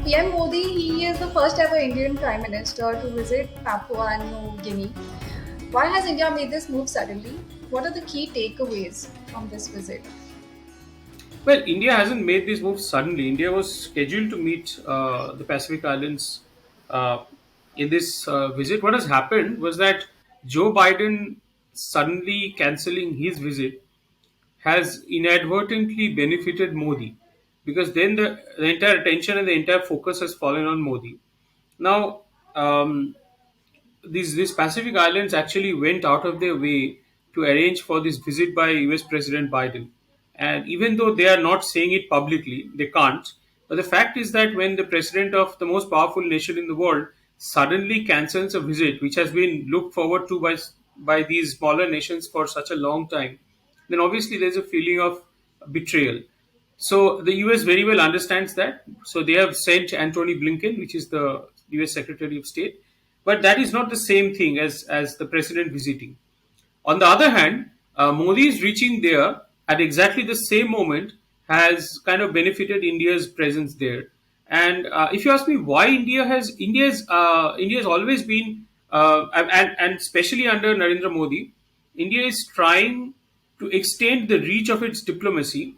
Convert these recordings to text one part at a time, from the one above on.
PM Modi, he is the first ever Indian Prime Minister to visit Papua New Guinea. Why has India made this move suddenly? What are the key takeaways from this visit? Well, India hasn't made this move suddenly. India was scheduled to meet the Pacific Islands uh, in this visit. What has happened was that Joe Biden suddenly cancelling his visit has inadvertently benefited Modi, because then the entire attention and the entire focus has fallen on Modi. Now, these Pacific islands actually went out of their way to arrange for this visit by US President Biden. And even though they are not saying it publicly, they can't. But the fact is that when the president of the most powerful nation in the world suddenly cancels a visit which has been looked forward to by these smaller nations for such a long time, then obviously there's a feeling of betrayal. So the US very well understands that. So they have sent Antony Blinken, which is the US Secretary of State, but that is not the same thing as the president visiting. On the other hand, Modi's reaching there at exactly the same moment has kind of benefited India's presence there. And if you ask me why India has always been and especially under Narendra Modi, India is trying to extend the reach of its diplomacy.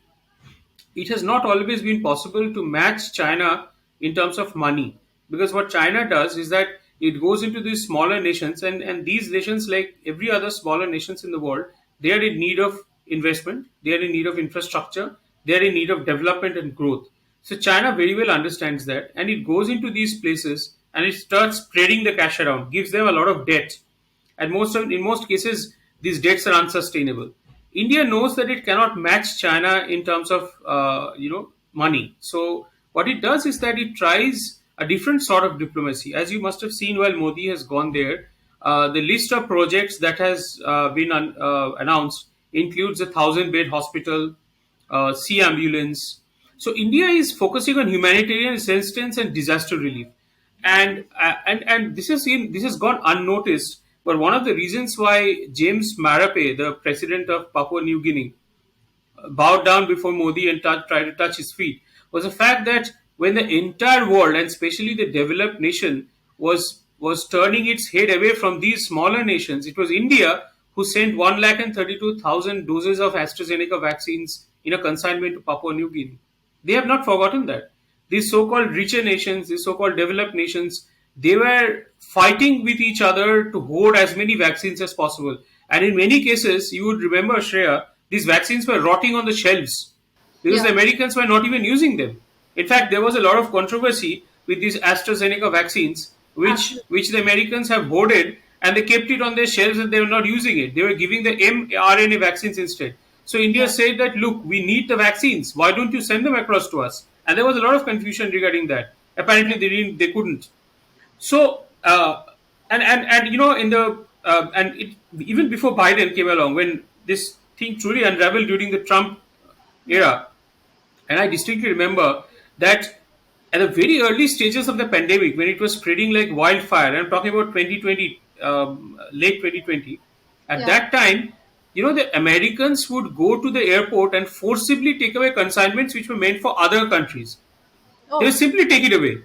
It has not always been possible to match China in terms of money, because what China does is that it goes into these smaller nations, and these nations, like every other smaller nations in the world, they are in need of investment, they are in need of infrastructure, they are in need of development and growth. So China very well understands that, and it goes into these places and it starts spreading the cash around, gives them a lot of debt, and in most cases these debts are unsustainable. India knows that it cannot match China in terms of money. So what it does is that it tries a different sort of diplomacy. As you must have seen while Modi has gone there, the list of projects that has been announced includes 1,000-bed hospital, sea ambulance. So India is focusing on humanitarian assistance and disaster relief, and this has gone unnoticed. But one of the reasons why James Marape, the president of Papua New Guinea, bowed down before Modi and tried to touch his feet was the fact that when the entire world, and especially the developed nation, was turning its head away from these smaller nations, it was India who sent 132,000 doses of AstraZeneca vaccines in a consignment to Papua New Guinea. They have not forgotten that. These so-called richer nations, these so-called developed nations, they were fighting with each other to hoard as many vaccines as possible. And in many cases, you would remember, Shreya, these vaccines were rotting on the shelves because Yeah, the Americans were not even using them. In fact, there was a lot of controversy with these AstraZeneca vaccines, absolutely. which the Americans have hoarded, and they kept it on their shelves and they were not using it. They were giving the mRNA vaccines instead. So India Yeah. said that, look, we need the vaccines. Why don't you send them across to us? And there was a lot of confusion regarding that. Apparently, they couldn't. So and in the and it, even before Biden came along, when this thing truly unraveled during the Trump era, and I distinctly remember that at the very early stages of the pandemic, when it was spreading like wildfire, and I'm talking about 2020, late 2020, at Yeah. that time, the Americans would go to the airport and forcibly take away consignments which were meant for other countries. They would Oh, simply take it away.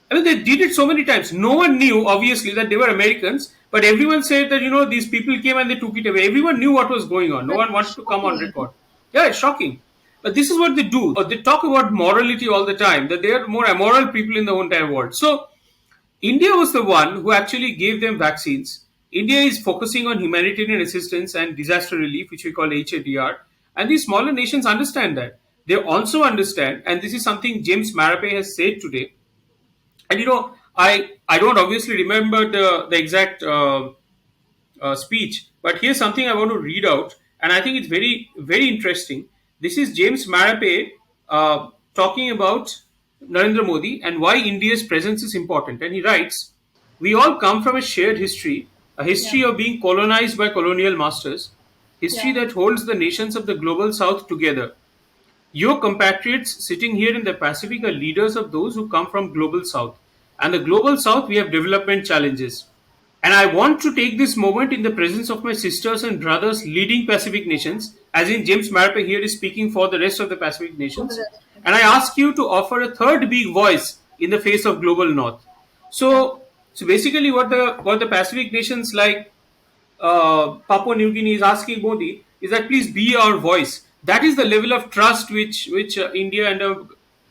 I mean, they did it so many times. No one knew, obviously, that they were Americans, but everyone said that, these people came and they took it away. Everyone knew what was going on. No that's one wanted to come on shocking. record. Yeah, it's shocking. But this is what they do. They talk about morality all the time, that they are more immoral people in the entire world. So, India was the one who actually gave them vaccines. India is focusing on humanitarian assistance and disaster relief, which we call HADR. And these smaller nations understand that. They also understand, and this is something James Marape has said today, and I don't obviously remember the exact speech, but here's something I want to read out, and I think it's very very interesting. This is James Marape talking about Narendra Modi and why India's presence is important. And he writes, "We all come from a shared history, a Yeah. history of being colonized by colonial masters, history Yeah. that holds the nations of the global South together. Your compatriots sitting here in the Pacific are leaders of those who come from Global South. And the Global South, we have development challenges. And I want to take this moment in the presence of my sisters and brothers leading Pacific nations, as in James Marape here is speaking for the rest of the Pacific For the nations, rest. and I ask you to offer a third big voice in the face of global North. Yeah. So basically, what the Pacific nations like Papua New Guinea is asking Modi is that please be our voice. That is the level of trust which India and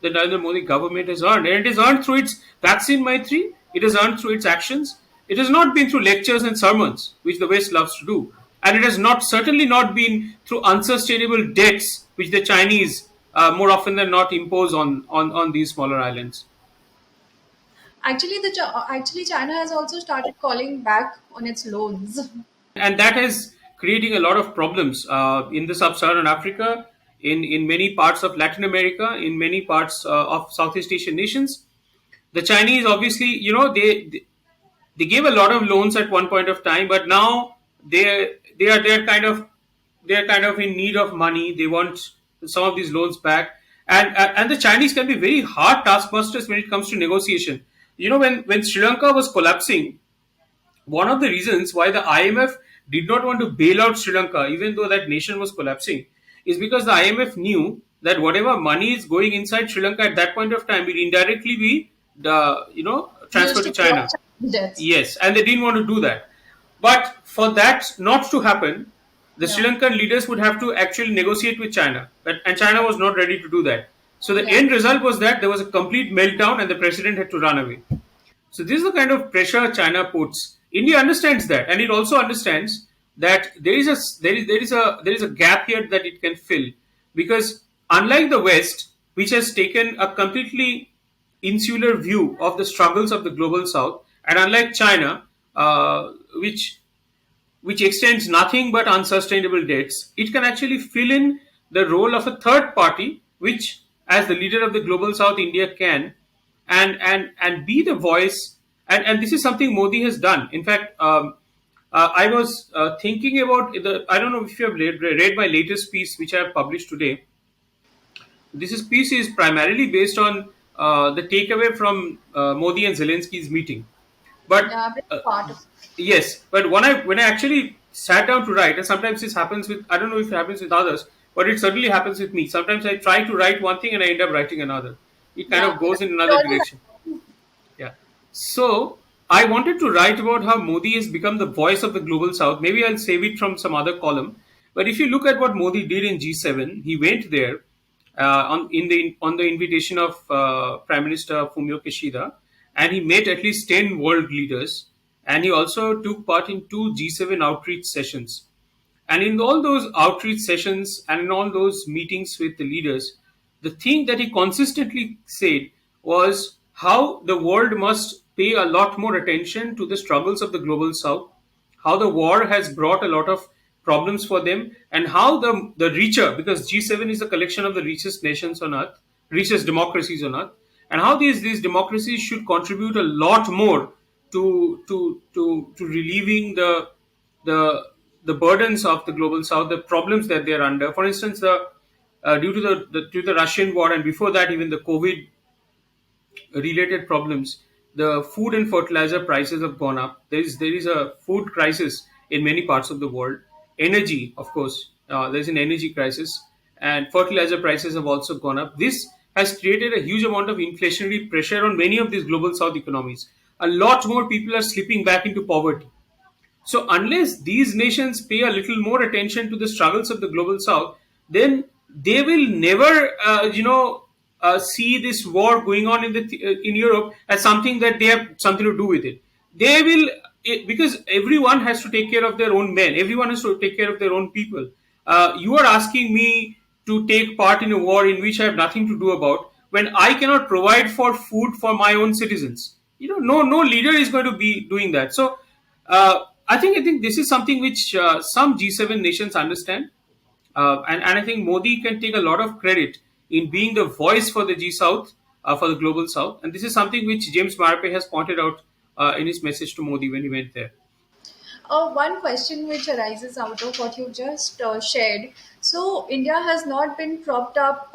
the Narendra Modi government has earned, and it is earned through its vaccine Maitri. It is earned through its actions. It has not been through lectures and sermons, which the West loves to do, and it has not certainly not been through unsustainable debts, which the Chinese more often than not impose on these smaller islands. Actually China has also started calling back on its loans. And that is creating a lot of problems in the sub-Saharan Africa, in many parts of Latin America, in many parts of Southeast Asian nations. The Chinese, obviously, they gave a lot of loans at one point of time, but now they're kind of in need of money. They want some of these loans back, and the Chinese can be very hard taskmasters when it comes to negotiation. When Sri Lanka was collapsing, one of the reasons why the IMF did not want to bail out Sri Lanka, even though that nation was collapsing, is because the IMF knew that whatever money is going inside Sri Lanka at that point of time will indirectly be Used transferred to to pay off China. Chinese debts. Yes, and they didn't want to do that. But for that not to happen, the Sri Yeah. Lankan leaders would have to actually negotiate with China, and China was not ready to do that. So the Yeah. end result was that there was a complete meltdown, and the president had to run away. So this is the kind of pressure China puts. India understands that, and it also understands that there is a gap here that it can fill, because unlike the West, which has taken a completely insular view of the struggles of the global South, and unlike China, which extends nothing but unsustainable debts, it can actually fill in the role of a third party, which, as the leader of the global South, India can, and be the voice. And this is something Modi has done. In fact, I was thinking about the. I don't know if you have read my latest piece, which I have published today. This piece is primarily based on the takeaway from Modi and Zelensky's meeting. But Yeah, big uh, part of it. yes, but when I actually sat down to write, and sometimes this happens with, I don't know if it happens with others, but it certainly happens with me. Sometimes I try to write one thing and I end up writing another. It kind Yeah, of it goes in another always direction. Yeah. So I wanted to write about how Modi has become the voice of the global South. Maybe I'll save it from some other column. But if you look at what Modi did in G7, he went there on the invitation of Prime Minister Fumio Kishida, and he met at least 10 world leaders, and he also took part in two G7 outreach sessions. And in all those outreach sessions and in all those meetings with the leaders, the thing that he consistently said was how the world must pay a lot more attention to the struggles of the global South, how the war has brought a lot of problems for them, and how the richer, because G7 is a collection of the richest nations on earth, richest democracies on earth, and how these democracies should contribute a lot more to relieving the the burdens of the global South, the problems that they are under. For instance, due to the Russian war, and before that even the COVID related problems, the food and fertilizer prices have gone up. There is a food crisis in many parts of the world. Energy, of course, there's an energy crisis, and fertilizer prices have also gone up. This has created a huge amount of inflationary pressure on many of these global South economies. A lot more people are slipping back into poverty. So, unless these nations pay a little more attention to the struggles of the global South, then they will never, see this war going on in Europe as something that they have something to do with it. They will, because everyone has to take care of their own men. Everyone has to take care of their own people. You are asking me to take part in a war in which I have nothing to do about, when I cannot provide for food for my own citizens. No leader is going to be doing that. So I think this is something which some G7 nations understand, and I think Modi can take a lot of credit in being the voice for the G South, for the global South, and this is something which James Marape has pointed out in his message to Modi when he went there. One question which arises out of what you just shared. So, India has not been propped up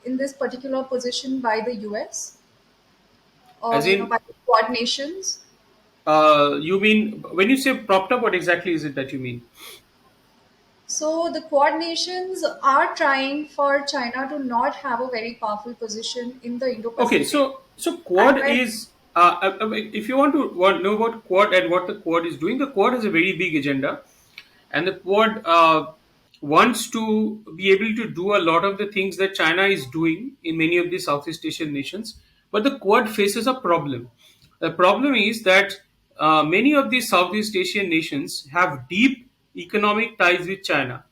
in this particular position by the US, or As in, by the Quad nations. you mean when you say propped up? What exactly is it that you mean? So the Quad nations are trying for China to not have a very powerful position in the Okay, Indo-Pacific. so And Quad when is if you want to know about Quad and what the Quad is doing, the Quad has a very big agenda, and the Quad wants to be able to do a lot of the things that China is doing in many of the Southeast Asian nations. But the Quad faces a problem. The problem is that many of these Southeast Asian nations have deep economic ties with China,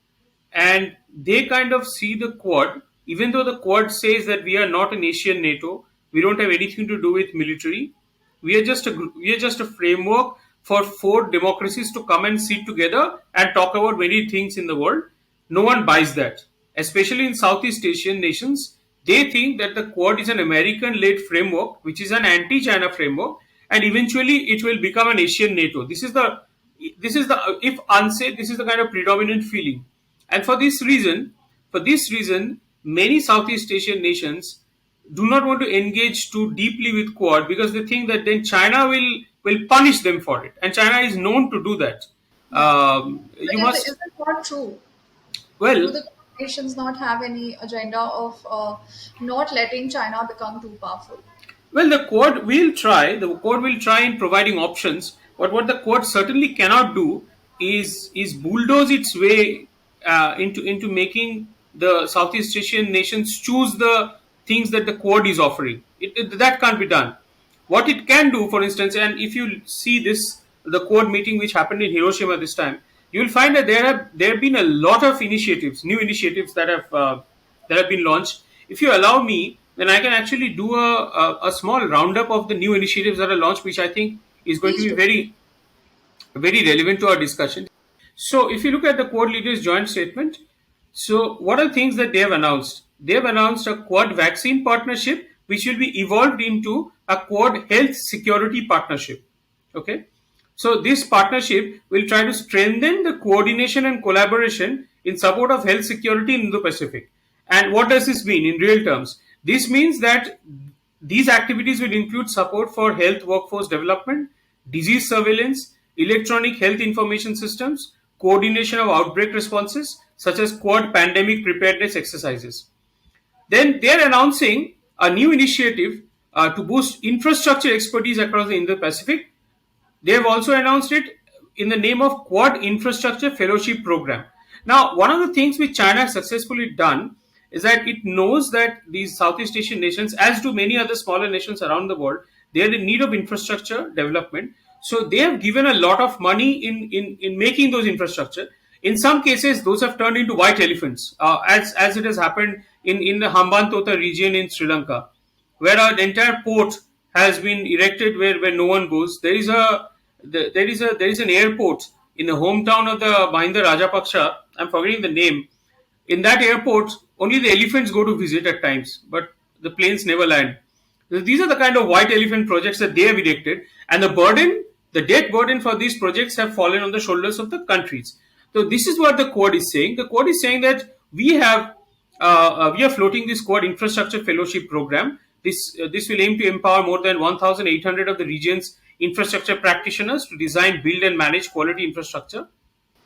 and they kind of see the Quad, even though the Quad says that we are not an Asian NATO, we don't have anything to do with military. We are just a framework for four democracies to come and sit together and talk about many things in the world. No one buys that, especially in Southeast Asian nations. They think that the Quad is an American-led framework, which is an anti-China framework, and eventually it will become an Asian NATO. This is the if unsaid, this is the kind of predominant feeling, and for this reason, many Southeast Asian nations do not want to engage too deeply with Quad because they think that then China will punish them for it, and China is known to do that. yeah, You but is must it not true? Do well the Quad nations not have any agenda of not letting China become too powerful? Well, the Quad will try. The Quad will try in providing options, but what the Quad certainly cannot do is bulldoze its way into making the Southeast Asian nations choose the things that the Quad is offering. That can't be done. What it can do, for instance, and if you see this, the Quad meeting which happened in Hiroshima this time, you will find that there have been a lot of initiatives, new initiatives that have been launched. If you allow me, then I can actually do a small roundup of the new initiatives that are launched, which I think is going to Please be do. very relevant to our discussion. So, if you look at the Quad leaders' joint statement, so what are things that they have announced? They have announced a Quad vaccine partnership, which will be evolved into a Quad health security partnership. Okay, so this partnership will try to strengthen the coordination and collaboration in support of health security in Indo-Pacific. And what does this mean in real terms? This means that these activities will include support for health workforce development, disease surveillance, electronic health information systems, coordination of outbreak responses, such as Quad pandemic preparedness exercises. Then they are announcing a new initiative to boost infrastructure expertise across the Indo Pacific. They have also announced it in the name of Quad Infrastructure Fellowship Program. Now, one of the things which China has successfully done is that it knows that these Southeast Asian nations, as do many other smaller nations around the world, they are in need of infrastructure development. So they have given a lot of money in making those infrastructure. In some cases, those have turned into white elephants, as it has happened in the Hambantota region in Sri Lanka, where an entire port has been erected where no one goes. There is an airport in the hometown of the Mahinda Rajapaksa. I'm forgetting the name. In that airport, only the elephants go to visit at times, but the planes never land. So these are the kind of white elephant projects that they have erected, and the debt burden for these projects have fallen on the shoulders of the countries. So this is what the Quad is saying. The Quad is saying that we are floating this Quad Infrastructure Fellowship Program. This will aim to empower more than 1,800 of the region's infrastructure practitioners to design, build, and manage quality infrastructure.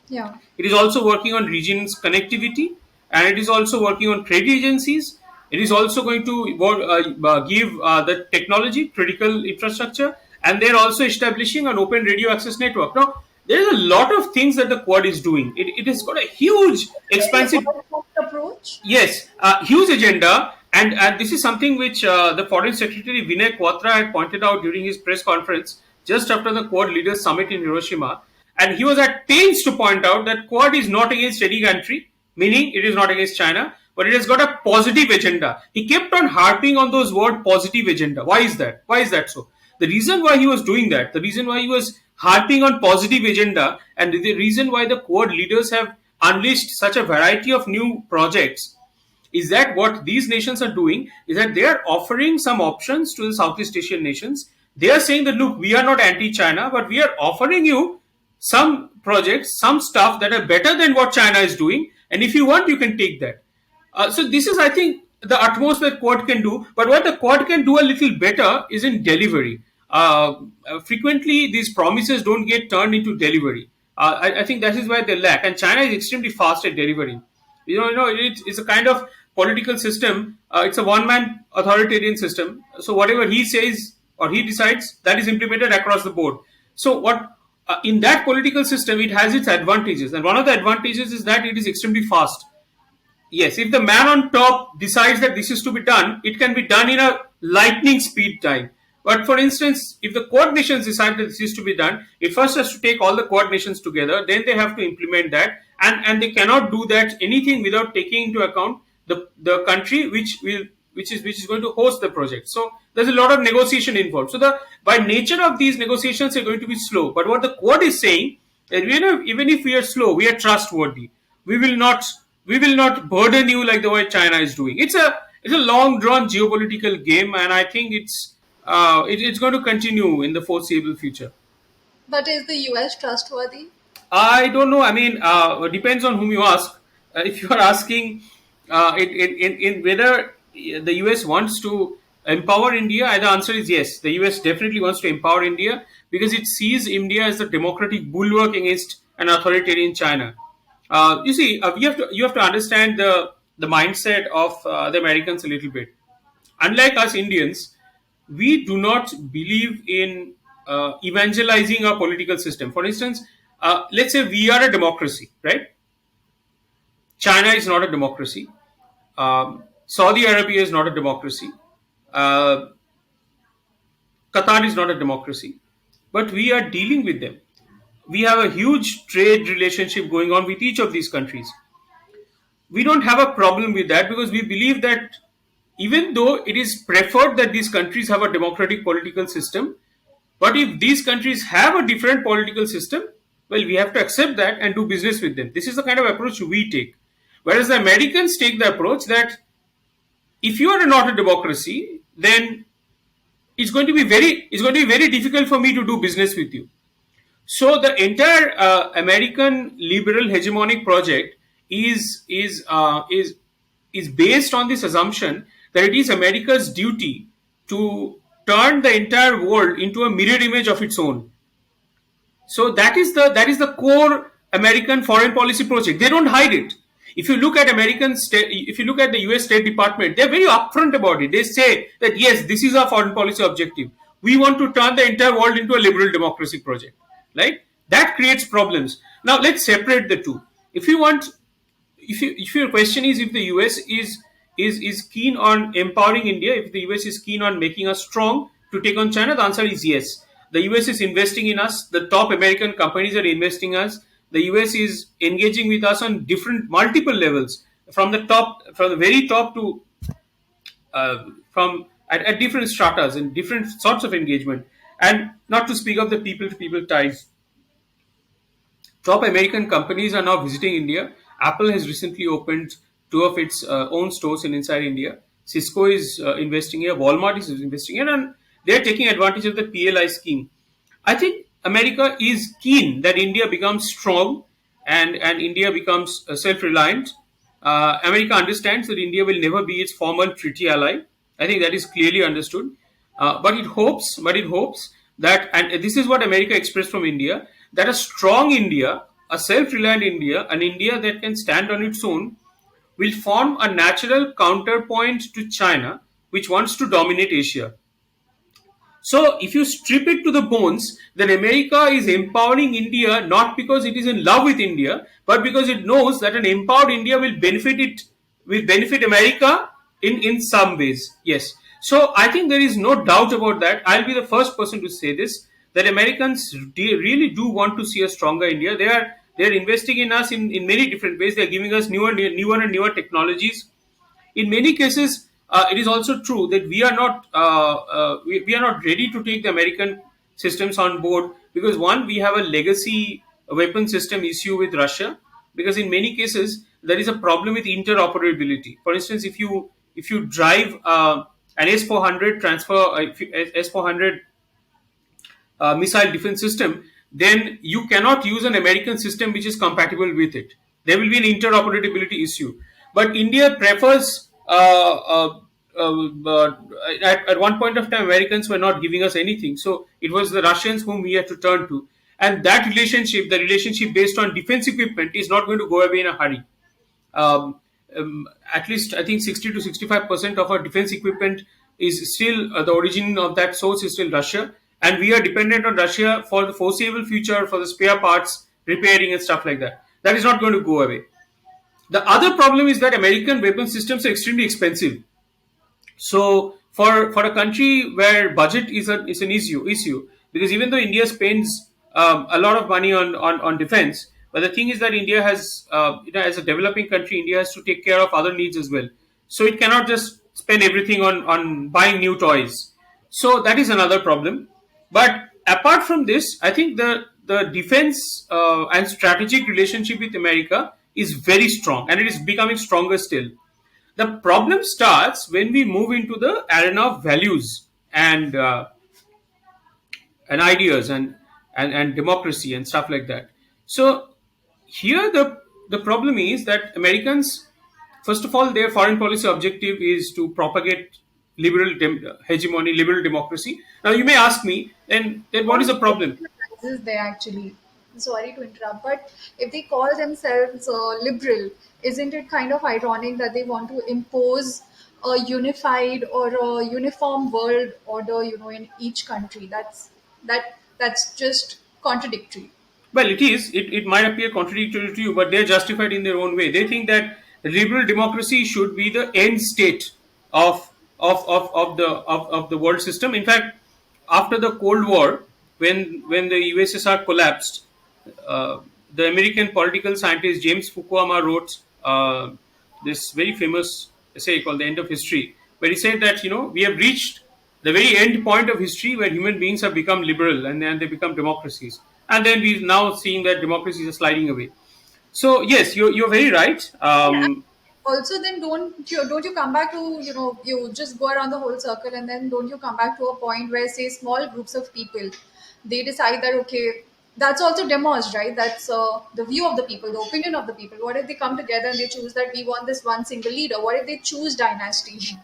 Yeah. It is also working on regions connectivity, and it is also working on trade agencies. It is also going to give the technology critical infrastructure, and they're also establishing an open radio access network. Now, there is a lot of things that the Quad is doing. It has got a huge, Very expansive. all-round approach. Yes, huge agenda, and this is something which the Foreign Secretary Vinay Quatra had pointed out during his press conference just after the Quad Leaders Summit in Hiroshima, and he was at pains to point out that Quad is not against any country, meaning it is not against China, but it has got a positive agenda. He kept on harping on those word positive agenda. Why is that? Why is that so? The reason why he was doing that, the reason why he was harping on positive agenda, and the reason why the Quad leaders have unleashed such a variety of new projects is that what these nations are doing is that they are offering some options to the Southeast Asian nations. They are saying that look, we are not anti-China, but we are offering you some projects, some stuff that are better than what China is doing, and if you want, you can take that. So this is, I think, the utmost that Quad can do. But what the Quad can do a little better is in delivery. Frequently, these promises don't get turned into delivery. I think that is why they lack. And China is extremely fast at delivering. It's a kind of political system. It's a one-man authoritarian system. So whatever he says or he decides, that is implemented across the board. So what in that political system, it has its advantages, and one of the advantages is that it is extremely fast. Yes, if the man on top decides that this is to be done, it can be done in a lightning speed time. But for instance, if the Quad nations decide that this is to be done, it first has to take all the Quad nations together, then they have to implement that, and they cannot do that anything without taking into account the country which is going to host the project. So there's a lot of negotiation involved. So the by nature of these negotiations are going to be slow. But what the Quad is saying, that even if we are slow, we are trustworthy. We will not we will not burden you like the way China is doing. It's a long drawn geopolitical game, and I think it's going to continue in the foreseeable future. But is the US trustworthy? I don't know. I mean, it depends on whom you ask. If you are asking in whether the US wants to empower India, the answer is yes. The US definitely wants to empower India because it sees India as a democratic bulwark against an authoritarian China. You see, you have to understand the mindset of the Americans a little bit. Unlike us Indians, we do not believe in evangelizing our political system. For instance, let's say we are a democracy, right? China is not a democracy. Saudi Arabia is not a democracy. Uh, Qatar is not a democracy. But we are dealing with them. We have a huge trade relationship going on with each of these countries. We don't have a problem with that because we believe that even though it is preferred that these countries have a democratic political system, but if these countries have a different political system, well, we have to accept that and do business with them. This is the kind of approach we take. Whereas the Americans take the approach that if you are not a democracy, then it's going to be very difficult for me to do business with you. So the entire American liberal hegemonic project is is uh, is is based on this assumption that it is America's duty to turn the entire world into a mirror image of its own. So that is the core American foreign policy project. They don't hide it. If you look at the U.S. State Department, they're very upfront about it. They say that yes, this is our foreign policy objective. We want to turn the entire world into a liberal democracy project. Right? That creates problems. Now let's separate the two. If you want if your question is if the US is keen on empowering India, if the US is keen on making us strong to take on China, the answer is yes. The US is investing in us. The top American companies are investing in us. The US is engaging with us on different multiple levels, from the very top to from at different stratas and different sorts of engagement, and not to speak of the people to people ties. Top American companies are now visiting India. Apple has recently opened two of its own stores in inside India. Cisco is investing here. Walmart is investing here, and they are taking advantage of the PLI scheme. I think America is keen that India becomes strong and India becomes self-reliant. America understands that India will never be its formal treaty ally. I think that is clearly understood. But it hopes that, and this is what America expressed from India, that a strong India, a self-reliant India, an India that can stand on its own, will form a natural counterpoint to China, which wants to dominate Asia. So, if you strip it to the bones, then America is empowering India not because it is in love with India, but because it knows that an empowered India will benefit America in some ways. Yes. So, I think there is no doubt about that. I'll be the first person to say this, that Americans really do want to see a stronger India. They are investing in us in many different ways. They are giving us newer and newer technologies. In many cases, it is also true that we are not ready to take the American systems on board because one, we have a legacy weapon system issue with Russia, because in many cases there is a problem with interoperability. For instance, if you drive an S400 S400 missile defense system, then you cannot use an American system which is compatible with it. There will be an interoperability issue. But India prefers. At one point of time, Americans were not giving us anything, so it was the Russians whom we had to turn to. and that relationship, the relationship based on defense equipment, is not going to go away in a hurry. um, at least I think 60 to 65% of our defense equipment is still the origin of that source is still Russia, and we are dependent on Russia for the foreseeable future for the spare parts, repairing, and stuff like that. That is not going to go away. The other problem is that American weapon systems are extremely expensive. So for a country where budget is an issue, because even though India spends a lot of money on defense, but the thing is that India has as a developing country, India has to take care of other needs as well. So it cannot just spend everything on buying new toys. So that is another problem. But apart from this, I think the defense and strategic relationship with America is very strong, and it is becoming stronger still. The problem starts when we move into the arena of values and ideas and democracy and stuff like that. So here the problem is that Americans, first of all, their foreign policy objective is to propagate hegemony, liberal democracy. Now you may ask me, then what is What the problem? arises there actually? Sorry to interrupt, but if they call themselves liberal, isn't it kind of ironic that they want to impose a unified or a uniform world order, in each country? That's just contradictory. Well, it is. It might appear contradictory to you, but they're justified in their own way. They think that liberal democracy should be the end state of of the world system. In fact, after the Cold War, when the USSR collapsed, uh, the American political scientist James Fukuyama wrote this very famous essay called "The End of History," where he said that we have reached the very end point of history where human beings have become liberal and then they become democracies, and then we're now seeing that democracies are sliding away. So yes, you're very right. And also, then don't you come back to, you just go around the whole circle, and then don't you come back to a point where, say, small groups of people, they decide that, okay, that's also demos, right? That's the view of the people, the opinion of the people. What if they come together and they choose that we want this one single leader? What if they choose dynasty?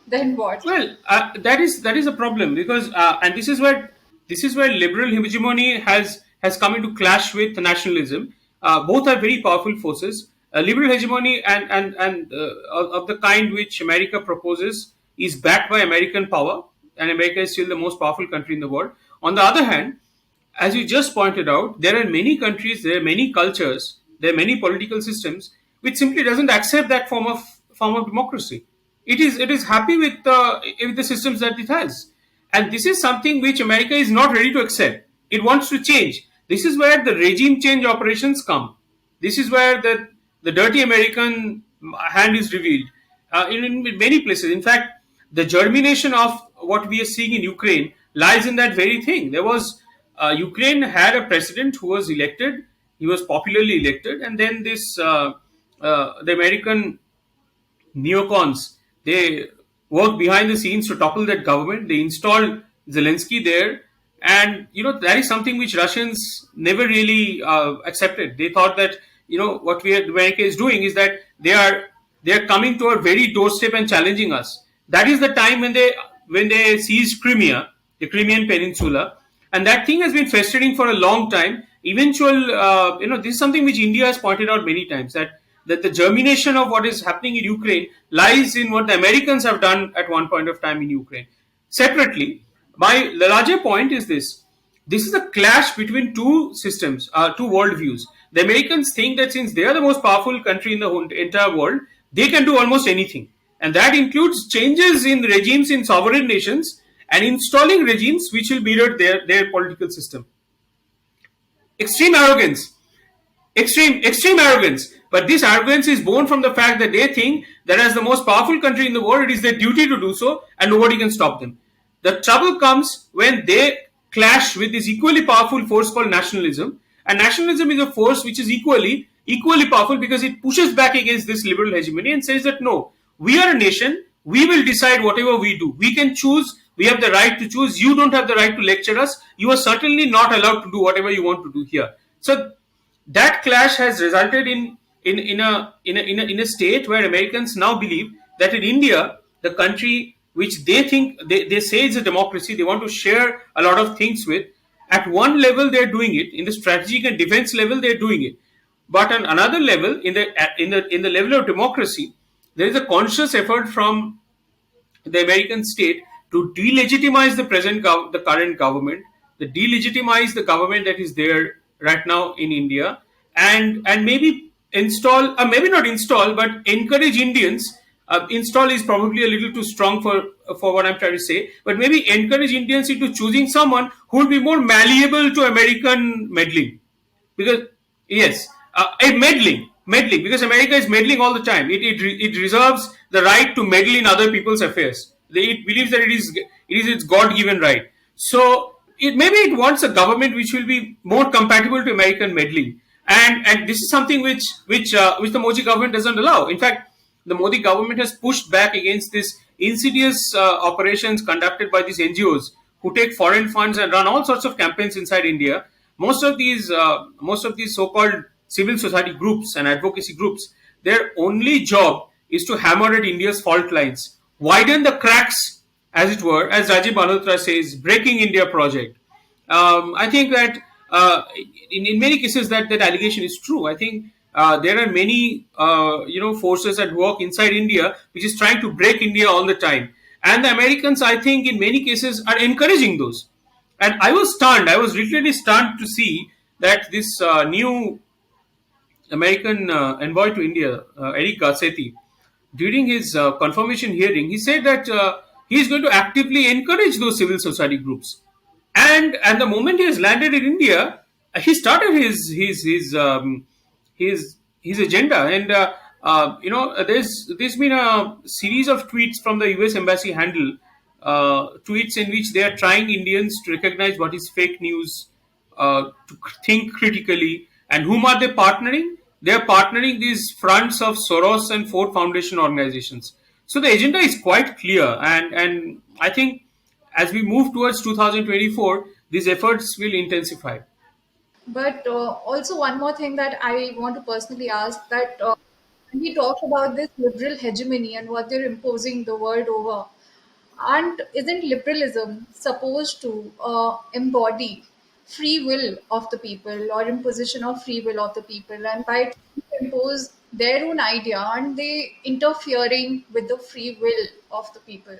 Then what? Well, that is a problem because and this is where liberal hegemony has come into clash with nationalism. Both are very powerful forces. Liberal hegemony and of the kind which America proposes is backed by American power, and America is still the most powerful country in the world. On the other hand, as you just pointed out, there are many countries, there are many cultures, there are many political systems which simply doesn't accept that form of democracy. It is happy with the systems that it has, and this is something which America is not ready to accept. It wants to change. This is where the regime change operations come. This is where the dirty American hand is revealed in many places. In fact, the germination of what we are seeing in Ukraine lies in that very thing. There was Ukraine had a president who was elected. He was popularly elected, and then the American neocons, they worked behind the scenes to topple that government. They installed Zelensky there, and that is something which Russians never really accepted. They thought that what America is doing is that they are coming to our very doorstep and challenging us. That is the time when they seized Crimea, the Crimean Peninsula, and that thing has been festering for a long time. This is something which India has pointed out many times, that the germination of what is happening in Ukraine lies in what the Americans have done at one point of time in Ukraine. Separately, the larger point is this: this is a clash between two systems, two worldviews. The Americans think that since they are the most powerful country in the whole entire world, they can do almost anything, and that includes changes in regimes in sovereign nations and installing regimes which will mirror their political system. Extreme arrogance. Extreme arrogance. But this arrogance is born from the fact that they think that as the most powerful country in the world, it is their duty to do so, and nobody can stop them. The trouble comes when they clash with this equally powerful force called nationalism, and nationalism is a force which is equally powerful because it pushes back against this liberal hegemony and says that no, we are a nation, we will decide whatever we do. We can choose, we have the right to choose. You don't have the right to lecture us. You are certainly not allowed to do whatever you want to do here. So that clash has resulted in a state where Americans now believe that in India, the country which they think they say is a democracy, they want to share a lot of things with, At one level, they're doing it in the strategic and defense level. They're doing it, but on another level, in the level of democracy, there is a conscious effort from the American state to delegitimize the current government, the delegitimize the government that is there right now in India, and maybe install, maybe not install, but encourage Indians. Install is probably a little too strong for what I'm trying to say, but maybe encourage Indians into choosing someone who will be more malleable to American meddling, because yes, meddling, because America is meddling all the time. It reserves the right to meddle in other people's affairs. It believes that it is its God-given right. So maybe it wants a government which will be more compatible to American meddling, and this is something which the Modi government doesn't allow. In fact, the Modi government has pushed back against this insidious operations conducted by these NGOs who take foreign funds and run all sorts of campaigns inside India. Most of these so-called civil society groups and advocacy groups, their only job is to hammer at India's fault lines, widen the cracks, as it were, as Rajiv Malhotra says, breaking India project. I think that in many cases that allegation is true. I think there are many forces at work inside India which is trying to break India all the time, and the Americans, I think, in many cases are encouraging those. And I was stunned. I was literally stunned to see that this new American envoy to India, Eric Garcetti, during his confirmation hearing, he said that he is going to actively encourage those civil society groups. And the moment he has landed in India, he started his agenda. And there's been a series of tweets from the U.S. embassy handle, tweets in which they are trying Indians to recognize what is fake news, to think critically. And whom are they partnering? They are partnering these fronts of Soros and Ford Foundation organizations. So the agenda is quite clear, and I think as we move towards 2024, these efforts will intensify. But also, one more thing that I want to personally ask, that when we talk about this liberal hegemony and what they're imposing the world over, and isn't liberalism supposed to embody free will of the people or imposition of free will of the people? And by trying to impose their own idea, aren't they interfering with the free will of the people?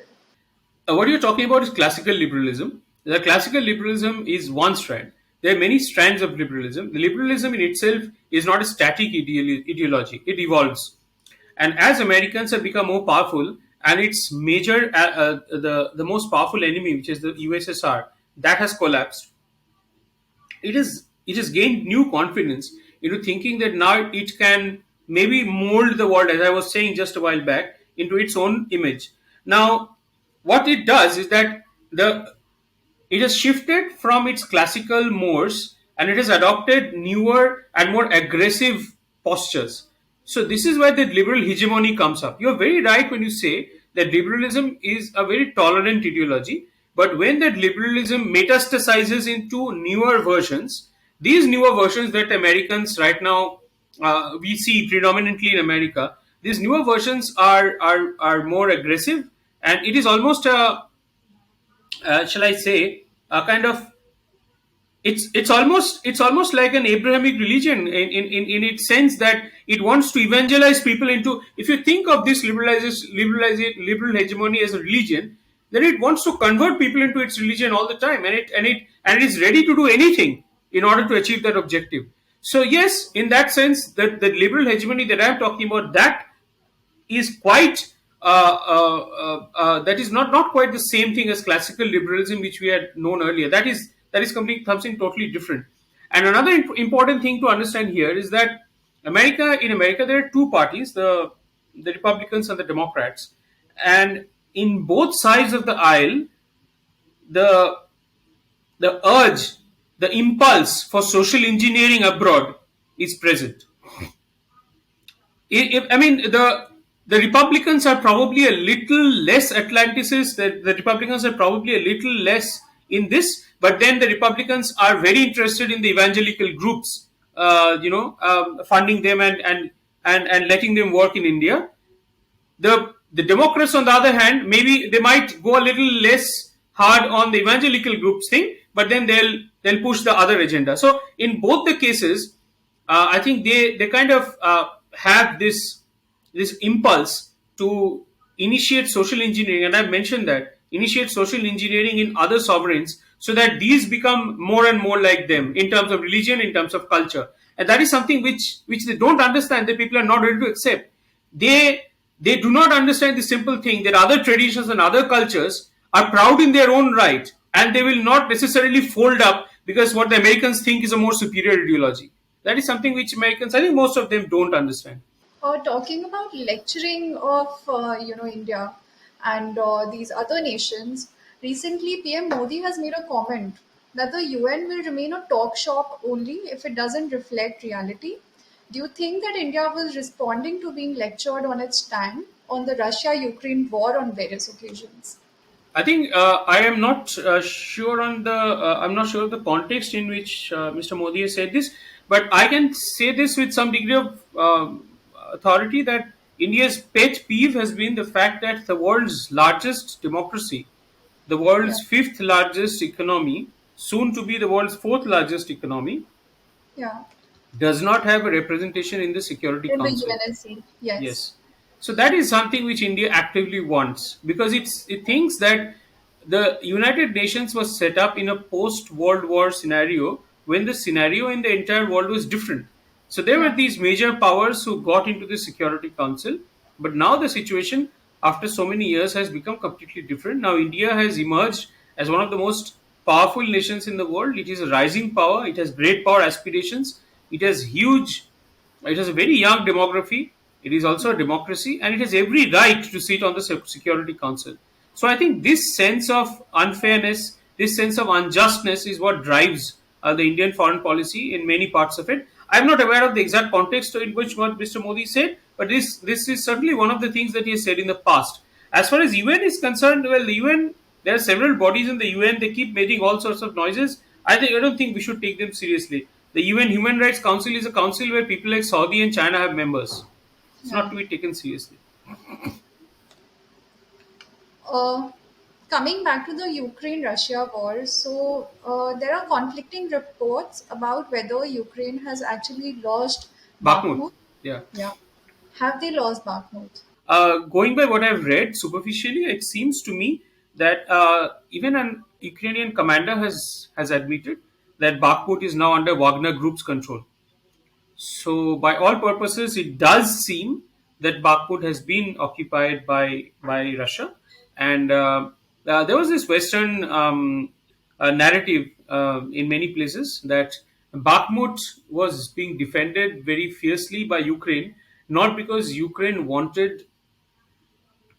What you're talking about is classical liberalism. The classical liberalism is one strand. There are many strands of liberalism. The liberalism in itself is not a static ideology, it evolves. And as Americans have become more powerful, and its major, the most powerful enemy, which is the USSR, that has collapsed, it has gained new confidence into thinking that now it can maybe mold the world, as I was saying just a while back, into its own image. Now, what it does is that the it has shifted from its classical mores, and it has adopted newer and more aggressive postures. So this is where the liberal hegemony comes up. You're very right when you say that liberalism is a very tolerant ideology, but when that liberalism metastasizes into newer versions, these newer versions that Americans right now we see predominantly in America, these newer versions are more aggressive, and it is almost a shall I say, a kind of it's almost like an Abrahamic religion in its sense that it wants to evangelize people into. If you think of this liberal hegemony as a religion, then it wants to convert people into its religion all the time, and it is ready to do anything in order to achieve that objective. So yes, in that sense, the liberal hegemony that I'm talking about, that is quite that is not quite the same thing as classical liberalism which we had known earlier. That is something totally different. And another important thing to understand here is that in America there are two parties, the Republicans and the Democrats, and in both sides of the aisle, the the urge, the impulse for social engineering abroad is present. I mean, the Republicans are probably a little less Atlanticist. The Republicans are probably a little less in this, but then the Republicans are very interested in the evangelical groups, funding them and letting them work in India. The Democrats, on the other hand, maybe they might go a little less hard on the evangelical groups thing, but then they'll push the other agenda. So in both the cases, I think they kind of have this impulse to initiate social engineering, and I've mentioned that initiate social engineering in other sovereigns so that these become more and more like them in terms of religion, in terms of culture, and that is something which they don't understand. That people are not ready to accept. They do not understand the simple thing that other traditions and other cultures are proud in their own right, and they will not necessarily fold up because what the Americans think is a more superior ideology. That is something which Americans, I think, most of them don't understand. Talking about lecturing of India and these other nations, recently PM Modi has made a comment that the UN will remain a talk shop only if it doesn't reflect reality. Do you think that India was responding to being lectured on its stand on the Russia-Ukraine war on various occasions? I think I am not sure on the I'm not sure of the context in which Mr. Modi has said this, but I can say this with some degree of authority that India's pet peeve has been the fact that the world's largest democracy, the Yeah, world's fifth largest economy, soon to be the world's fourth largest economy, yeah. does not have a representation in the Security In the Council. UNSC, yes. Yes. So that is something which India actively wants because it thinks that the United Nations was set up in a post World War scenario when the scenario in the entire world was different. So there were Yeah, these major powers who got into the Security Council, but now the situation after so many years has become completely different. Now India has emerged as one of the most powerful nations in the world. It is a rising power. It has great power aspirations. It has huge it has a very young demography. It is also a yeah, democracy, and it has every right to sit on the Security Council. So I think this sense of unfairness, this sense of unjustness, is what drives the Indian foreign policy in many parts of it. I'm not aware of the exact context in which what Mr. Modi said, but this is certainly one of the things that he has said in the past. As far as UN is concerned, well, the UN, there are several bodies in the UN. They keep making all sorts of noises. I don't think we should take them seriously. The UN Human Rights Council is a council where people like Saudi and China have members. It's not yeah. to be taken seriously. Uh, Coming back to the Ukraine Russia war, so there are conflicting reports about whether Ukraine has actually lost Bakhmut. Bakhmut. Yeah. Yeah. Have they lost Bakhmut? Going by what I've read superficially, it seems to me that even an Ukrainian commander has admitted that Bakhmut is now under Wagner Group's control. So, by all purposes, it does seem that Bakhmut has been occupied by Russia, and there was this Western narrative in many places that Bakhmut was being defended very fiercely by Ukraine, not because Ukraine wanted,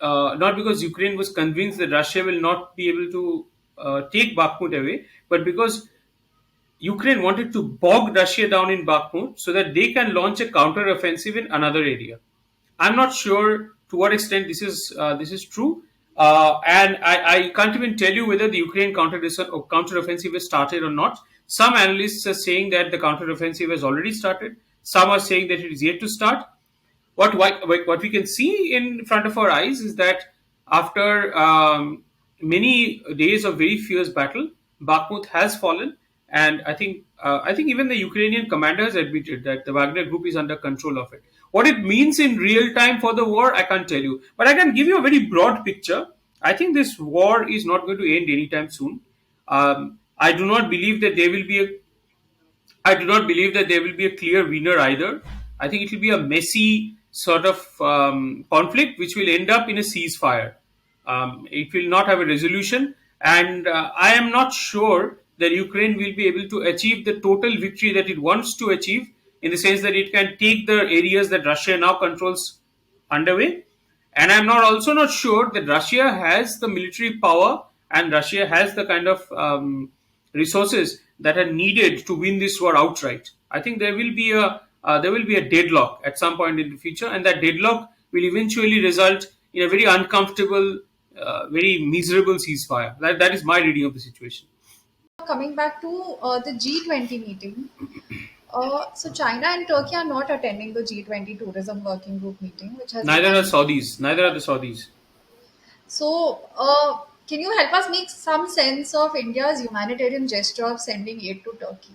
not because Ukraine was convinced that Russia will not be able to take Bakhmut away, but because Ukraine wanted to bog Russia down in Bakhmut so that they can launch a counter-offensive in another area. I'm not sure to what extent this is true, and I can't even tell you whether the Ukraine counter-offensive has started or not. Some analysts are saying that the counter-offensive has already started. Some are saying that it is yet to start. What we can see in front of our eyes is that after many days of very fierce battle, Bakhmut has fallen, and I think even the Ukrainian commander has admitted that the Wagner Group is under control of it. What it means in real time for the war, I can't tell you, but I can give you a very broad picture. I think this war is not going to end anytime soon. I do not believe that there will be a I do not believe that there will be a clear winner either. I think it will be a messy sort of conflict which will end up in a ceasefire. It will not have a resolution, and I am not sure that Ukraine will be able to achieve the total victory that it wants to achieve, in the sense that it can take the areas that Russia now controls underway. And I'm not also not sure that Russia has the military power and Russia has the kind of resources that are needed to win this war outright. I think there will be a deadlock at some point in the future, and that deadlock will eventually result in a very uncomfortable, very miserable ceasefire. That is my reading of the situation. Coming back to the G20 meeting, so China and Turkey are not attending the G20 tourism working group meeting, which has been Neither are happening. Saudis. Neither are the Saudis. So, can you help us make some sense of India's humanitarian gesture of sending aid to Turkey?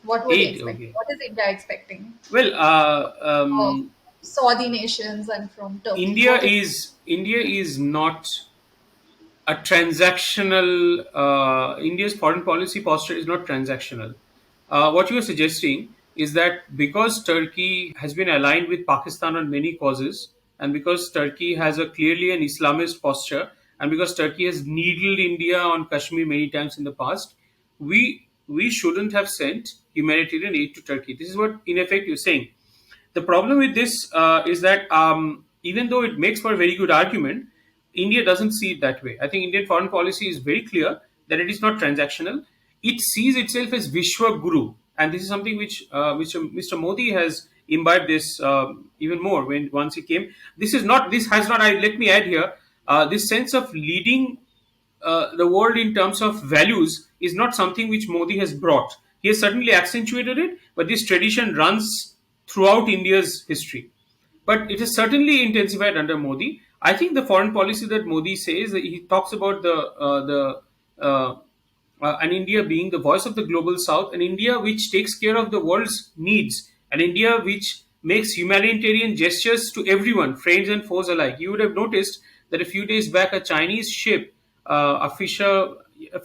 What were they Aid, expecting? okay. What is India expecting? Well, Uh, Saudi nations and from Turkey. India What is is not a transactional. India's foreign policy posture is not transactional. What you are suggesting is that because Turkey has been aligned with Pakistan on many causes, and because Turkey has a clearly an Islamist posture, and because Turkey has needled India on Kashmir many times in the past, we shouldn't have sent humanitarian aid to Turkey. This is what, in effect, you're saying. The problem with this is that even though it makes for a very good argument, India doesn't see it that way. I think Indian foreign policy is very clear that it is not transactional. It sees itself as Vishwa Guru, and this is something which Mr. Modi has imbibed this even more when once he came. This is not. This has not. Let me add here. This sense of leading the world in terms of values is not something which Modi has brought. He has certainly accentuated it, but this tradition runs throughout India's history. But it has certainly intensified under Modi. I think the foreign policy that Modi says, he talks about an India being the voice of the global south, an India which takes care of the world's needs, an India which makes humanitarian gestures to everyone, friends and foes alike. You would have noticed that a few days back, a Chinese ship, a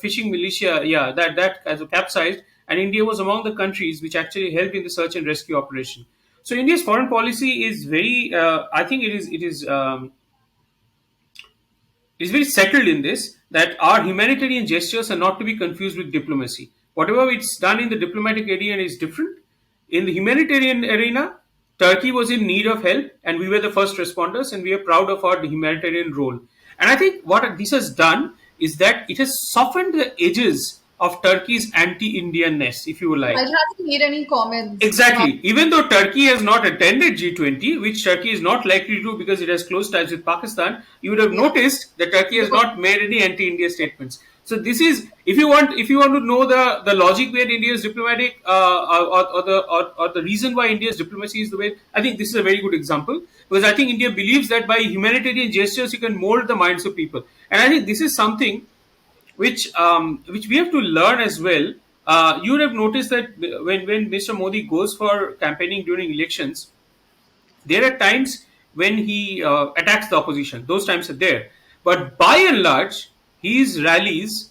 fishing militia, yeah, that as a capsized, and India was among the countries which actually helped in the search and rescue operation. So India's foreign policy is very, I think it is very settled in this that our humanitarian gestures are not to be confused with diplomacy. Whatever it's done in the diplomatic arena is different. In the humanitarian arena, Turkey was in need of help, and we were the first responders, and we are proud of our humanitarian role. And I think what this has done is that it has softened the edges of Turkey's anti-Indianness, if you would it like. hasn't made any comments. Exactly. Even though Turkey has not attended G20, which Turkey is not likely to do because it has close ties with Pakistan, you would have Yeah. noticed that Turkey has No, not made any anti-India statements. So this is, if you want to know the logic where India's diplomatic or the reason why India's diplomacy is the way, I think this is a very good example, because I think India believes that by humanitarian gestures you can mold the minds of people, and I think this is something which we have to learn as well. You would have noticed that when Mr. Modi goes for campaigning during elections, there are times when he attacks the opposition. Those times are there, but by and large, his rallies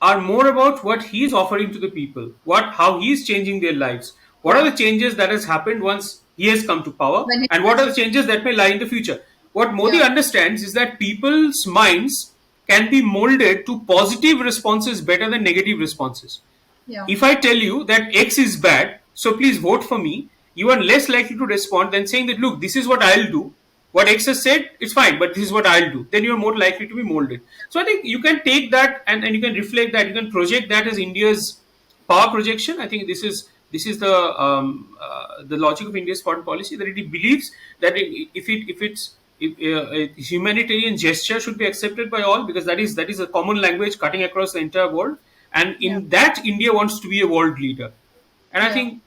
are more about what he is offering to the people, what how he is changing their lives, what are yeah. the changes that has happened once he has come to power, When he and what are the president. changes that may lie in the future. What Modi Yeah. understands is that people's minds can be molded to positive responses better than negative responses. Yeah. If I tell you that X is bad, so please vote for me, you are less likely to respond than saying that, look, this is what I'll do. What X has said, it's fine, but this is what I'll do. Then you're more likely to be molded. So I think you can take that and you can reflect that, you can project that as India's power projection. I think this is the logic of India's foreign policy, that it believes that if humanitarian gesture should be accepted by all, because that is a common language cutting across the entire world, and Yeah. in that India wants to be a world leader. And I Yeah. think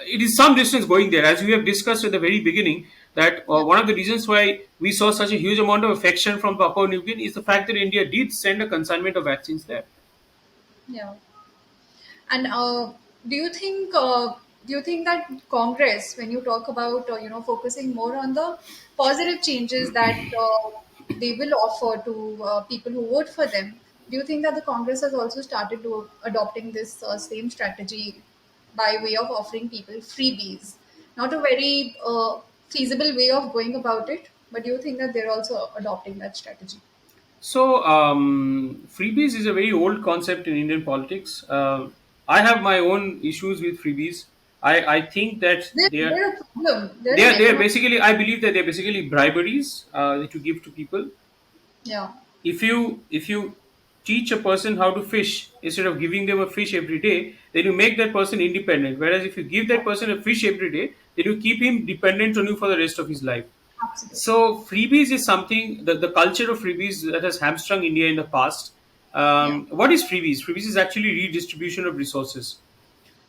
it is some distance going there, as we have discussed at the very beginning, that Yeah. one of the reasons why we saw such a huge amount of affection from Papua New Guinea is the fact that India did send a consignment of vaccines there. Yeah. And do you think that Congress, when you talk about focusing more on the positive changes that they will offer to people who vote for them, do you think that the Congress has also started to adopting this same strategy by way of offering people freebies? Not a very feasible way of going about it, but do you think that they're also adopting that strategy? So, freebies is a very old concept in Indian politics. I have my own issues with freebies. I think that They're a problem. They're they an are they are economic. basically, I believe that they're basically briberies that you give to people. Yeah, If you teach a person how to fish instead of giving them a fish every day, then you make that person independent. Whereas if you give that person a fish every day, then you keep him dependent on you for the rest of his life. absolutely. So freebies is something, the culture of freebies that has hamstrung India in the past. Yeah. What is freebies? Freebies is actually redistribution of resources.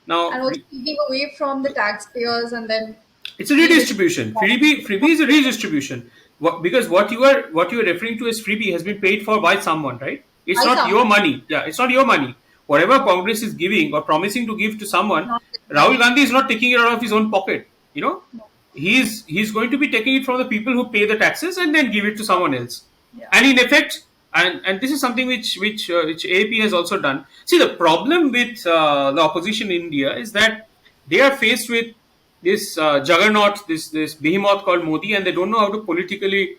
Now, And also keeping away from the taxpayers and then it's a redistributing redistribution. that. Freebie is a redistribution. Because what you are referring to as freebie has been paid for by someone, right? It's By not your someone, money. Yeah, it's not your money. Whatever Congress is giving or promising to give to someone, not Rahul directly. Gandhi is not taking it out of his own pocket. No. He's going to be taking it from the people who pay the taxes and then give it to someone else. Yeah. And in effect, and this is something which AAP has also done. See, the problem with the opposition in India is that they are faced with this juggernaut, this behemoth called Modi, and they don't know how to politically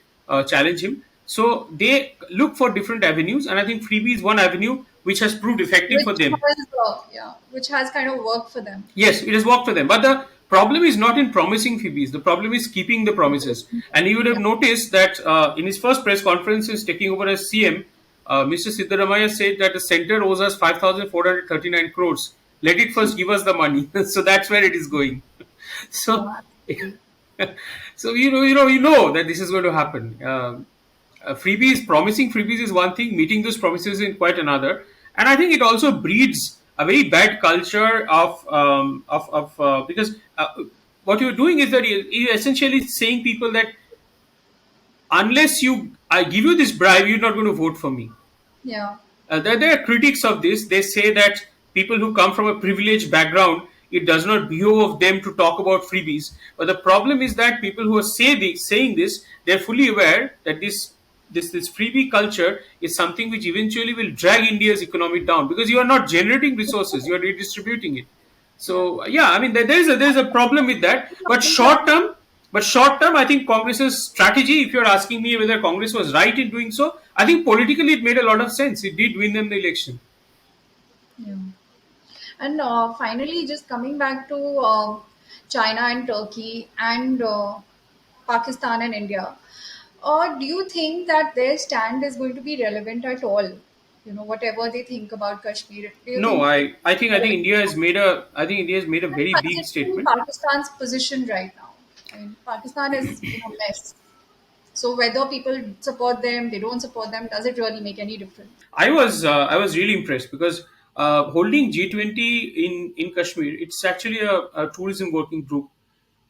challenge him. So they look for different avenues, and I think freebie is one avenue which has proved effective for them. Which has kind of worked for them. Yes, it has worked for them. But the problem is not in promising freebies. The problem is keeping the promises. And you would have Yeah. noticed that in his first press conference, since taking over as CM, Mr. Siddaramaiah said that the center owes us 5,439 crores. Let it first give us the money. So that's where it is going. No, So, absolutely. so you know that this is going to happen. Promising freebies is one thing, meeting those promises is quite another, and I think it also breeds a very bad culture of because what you're doing is that you're essentially saying people that unless I give you this bribe, you're not going to vote for me. Yeah. There are critics of this. They say that people who come from a privileged background, it does not behove of them to talk about freebies. But the problem is that people who are saying this, they're fully aware that this freebie culture is something which eventually will drag India's economy down because you are not generating resources, you are redistributing it. Yeah. So yeah, I mean there's a problem with that. But short term, I think Congress's strategy, if you're asking me whether Congress was right in doing so, I think politically it made a lot of sense. It did win them the election. Yeah. And finally, just coming back to China and Turkey and Pakistan and India, do you think that their stand is going to be relevant at all? Whatever they think about Kashmir, do you No, think it's I think relevant? India has made a And very big considering statement. Pakistan's position right now, I mean, Pakistan is in a mess. So whether people support them, they don't support them, does it really make any difference? I was really impressed because holding G20 in Kashmir, it's actually a tourism working group.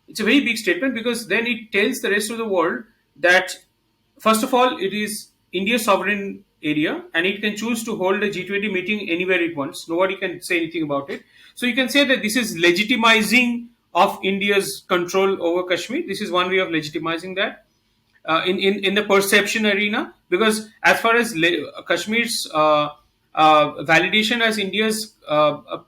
It's a very big statement because then it tells the rest of the world that first of all it is India's sovereign area and it can choose to hold a G20 meeting anywhere it wants. Nobody can say anything about it. So you can say that this is legitimizing of India's control over Kashmir. This is one way of legitimizing that in the perception arena, because as far as Kashmir's validation as India's an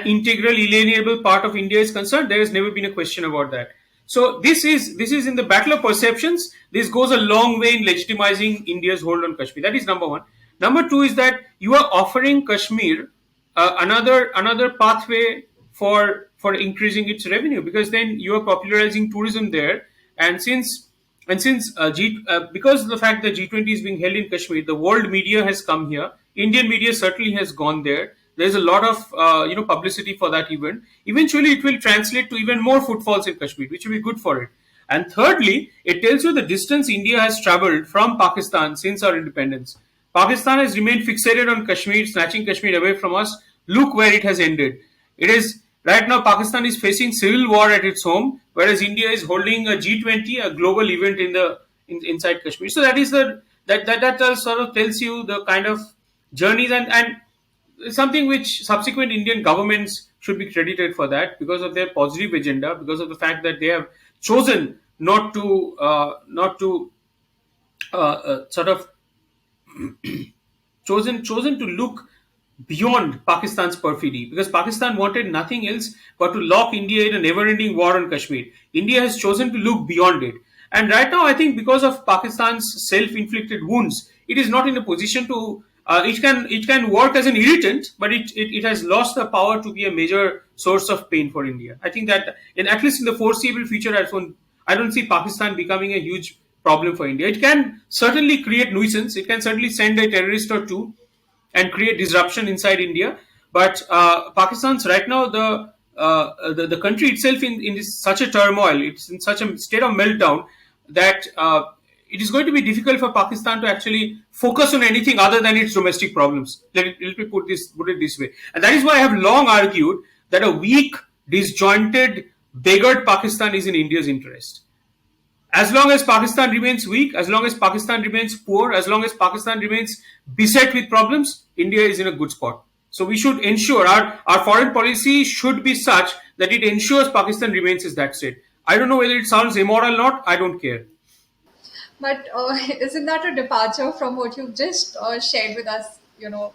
integral, inalienable part of India is concerned, there has never been a question about that. So this is in the battle of perceptions. This goes a long way in legitimizing India's hold on Kashmir. That is number one. Number two is that you are offering Kashmir another pathway for increasing its revenue, because then you are popularizing tourism there. And since because of the fact that G20 is being held in Kashmir, the world media has come here. Indian media certainly has gone there. There's a lot of publicity for that event. Eventually, it will translate to even more footfalls in Kashmir, which will be good for it. And thirdly, it tells you the distance India has traveled from Pakistan since our independence. Pakistan has remained fixated on Kashmir, snatching Kashmir away from us. Look where it has ended. It is right now Pakistan is facing civil war at its home, whereas India is holding a G20, a global event inside Kashmir. So that is that sort of tells you the kind of journeys, and something which subsequent Indian governments should be credited for that because of their positive agenda, because of the fact that they have chosen not to sort of chosen to look beyond Pakistan's perfidy, because Pakistan wanted nothing else but to lock India in a never-ending war on Kashmir. India has chosen to look beyond it, and right now I think because of Pakistan's self-inflicted wounds, it is not in a position to. It can work as an irritant, but it has lost the power to be a major source of pain for India. I think that at least in the foreseeable future, I don't see Pakistan becoming a huge problem for India. It can certainly create nuisance. It can certainly send a terrorist or two and create disruption inside India. But Pakistan's right now the country itself in such a turmoil. It's in such a state of meltdown that it is going to be difficult for Pakistan to actually focus on anything other than its domestic problems. Let me put it this way, and that is why I have long argued that a weak, disjointed, beggared Pakistan is in India's interest. As long as Pakistan remains weak, as long as Pakistan remains poor, as long as Pakistan remains beset with problems, India is in a good spot. So we should ensure our foreign policy should be such that it ensures Pakistan remains as that state. I don't know whether it sounds immoral or not. I don't care. But isn't that a departure from what you've just shared with us,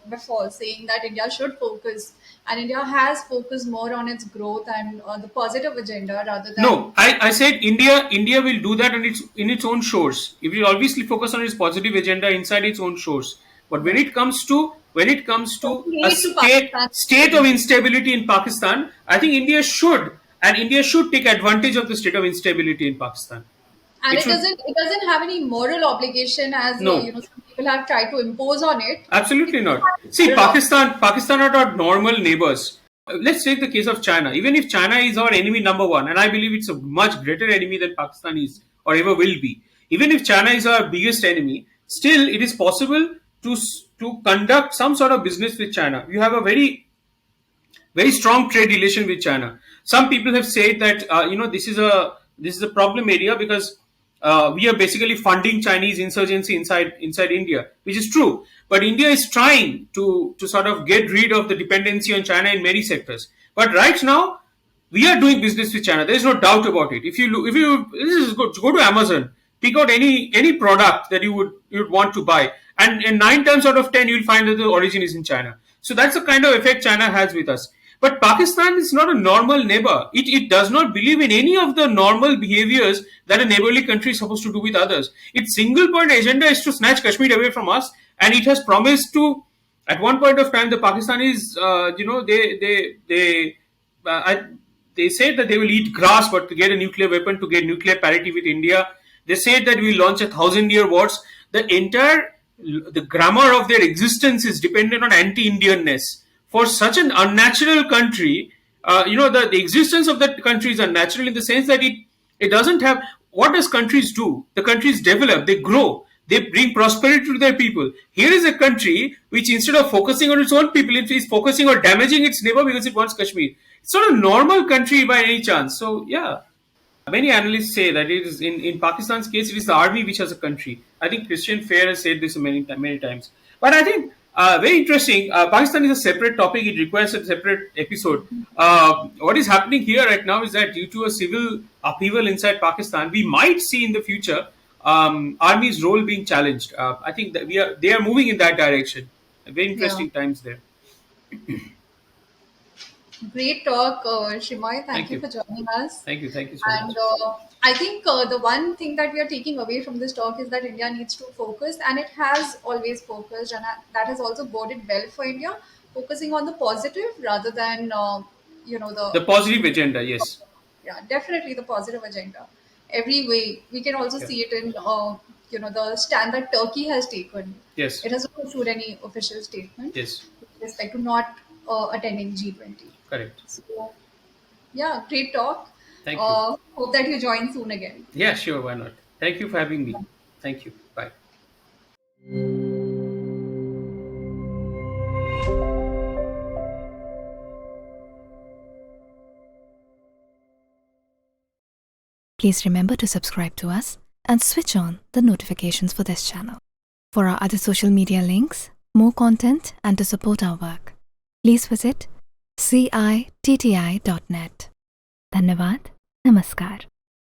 before, saying that India should focus and India has focused more on its growth and the positive agenda rather than. No, I said India will do that on its own shores. It will obviously focus on its positive agenda inside its own shores. But when Right. it comes to a Complete to Pakistan. state of instability in Pakistan, I think India should take advantage of the state of instability in Pakistan. And It it should doesn't have any moral obligation, as no. some people have tried to impose on it. It Absolutely doesn't not. have any See, moral Pakistan are not normal neighbors. Let's take the case of China. Even if China is our enemy number one, and I believe it's a much greater enemy than Pakistan is or ever will be. Even if China is our biggest enemy, still it is possible to conduct some sort of business with China. You have a very strong trade relation with China. Some people have said that this is a problem area because we are basically funding Chinese insurgency inside India, which is true. But India is trying to sort of get rid of the dependency on China in many sectors. But right now, we are doing business with China. There is no doubt about it. If you this is good, go to Amazon, pick out any product that you would want to buy, and 9 times out of 10 you'll find that the origin is in China. So that's the kind of effect China has with us. But Pakistan is not a normal neighbor. It does not believe in any of the normal behaviors that a neighborly country is supposed to do with others. Its single point agenda is to snatch Kashmir away from us, and it has promised to. At one point of time, the Pakistanis, I, they said that they will eat grass, but to get a nuclear weapon, to get nuclear parity with India, they said that we launch 1,000-year wars. The grammar of their existence is dependent on anti-Indianness. For such an unnatural country, the existence of that country is unnatural in the sense that it doesn't have. What does countries do? The countries develop, they grow, they bring prosperity to their people. Here is a country which, instead of focusing on its own people, it is focusing on damaging its neighbor because it wants Kashmir. It's not a normal country by any chance. So yeah, many analysts say that it is in Pakistan's case, it is the army which has a country. I think Christian Fair has said this many times. But I think very interesting. Pakistan is a separate topic. It requires a separate episode. What is happening here right now is that due to a civil upheaval inside Pakistan, we might see in the future army's role being challenged. I think that they are moving in that direction. Very Yeah. interesting times there. Great talk, Sreemoy. Thank Thank you you. for joining us. Thank you so much. And I think the one thing that we are taking away from this talk is that India needs to focus, and it has always focused, and that has also boded well for India, focusing on the positive rather than, The positive agenda, yes. yeah, definitely the positive agenda. Every way we can also Yeah. see it in, the stand that Turkey has taken. Yes. It has not issued any official statement Yes. with respect to not attending G20. Correct. So, yeah, great talk. Thank you. Hope that you join soon again. Yeah, sure. Why not? Thank you for having me. Thank you. Bye. Please remember to subscribe to us and switch on the notifications for this channel. For our other social media links, more content, and to support our work, please visit citti.net. Dhanyavad. Namaskar.